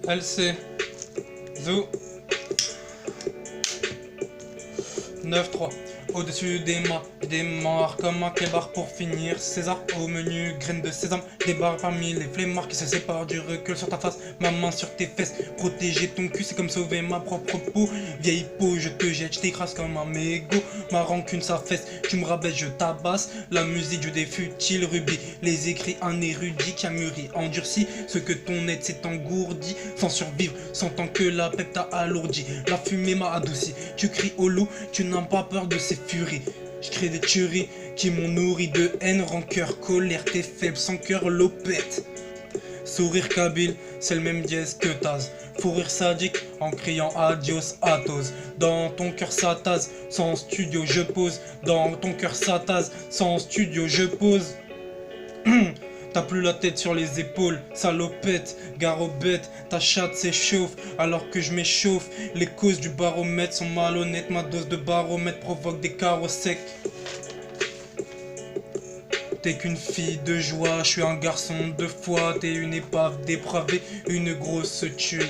LC Zou 9-3. Au-dessus des morts comme un kebab pour finir. César au menu, graines de sésame. Des barres parmi les flemmards qui se séparent du recul sur ta face. Ma main sur tes fesses. Protéger ton cul, c'est comme sauver ma propre peau. Vieille peau, je te jette, je t'écrase comme un mégot. Ma rancune, ça fesse. Tu me rabaisse, je tabasse. La musique, je des futiles rubis. Les écrits, un érudit qui a mûri, endurci. Ce que ton aide s'est engourdi. Sans survivre, sentant que la pep t'a alourdi. La fumée m'a adouci. Tu cries au loup, tu n'as pas peur de ces furies. Je crée des tueries qui m'ont nourri de haine, rancœur, colère. T'es faible, sans cœur, l'opette. Sourire kabyle, c'est le même dièse que Taz. Fou rire sadique en criant adios atos. Dans ton cœur ça tase, sans studio je pose. Dans ton cœur ça tase, sans studio je pose. T'as plus la tête sur les épaules, salopette, gare aux bêtes, ta chatte s'échauffe alors que je m'échauffe. Les causes du baromètre sont malhonnêtes, ma dose de baromètre provoque des carreaux secs. T'es qu'une fille de joie, je suis un garçon de foi. T'es une épave dépravée, une grosse tuerie.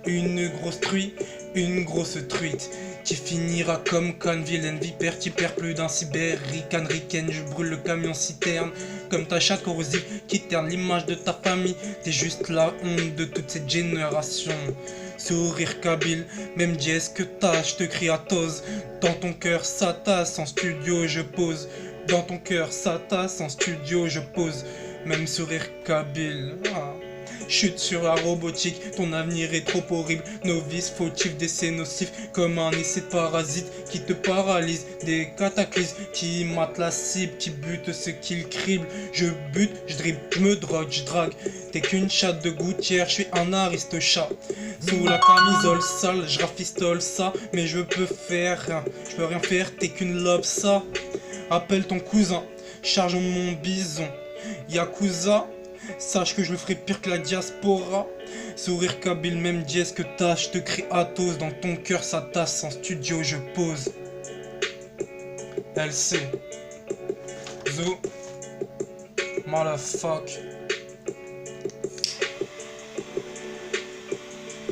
Une grosse truie, une grosse truite. Qui finira comme Cannes, vilaine vipère. Tu perds plus d'un cyber, ricane, ricaine. Je brûle le camion citerne. Comme ta chatte corrosive qui terne l'image de ta famille. T'es juste la honte de toute cette génération. Sourire kabyle, même dièse que t'as, je te crie à tose. Dans ton cœur ça tasse, en studio je pose. Dans ton cœur ça tasse, en studio je pose. Même sourire kabyle. Chute sur la robotique, ton avenir est trop horrible. Novice, fautif, décès nocif, comme un essai de parasite qui te paralyse. Des cataclysmes qui matent la cible, qui butent ce qu'ils criblent. Je bute, je dribble, je me drogue, je drague. T'es qu'une chatte de gouttière, je suis un aristochat. Sous la camisole sale, je rafistole ça, mais je peux rien faire, t'es qu'une lobe ça. Appelle ton cousin, charge mon bison. Yakuza, sache que je le ferai pire que la diaspora. Sourire kabyle, même dièse que t'as, je te crie atos. Dans ton cœur ça tasse, en studio je pose. LC Zou Motherfuck.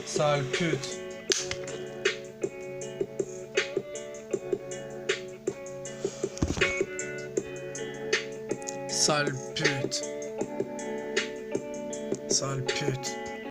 Sale pute. Sale pute. Sale pute.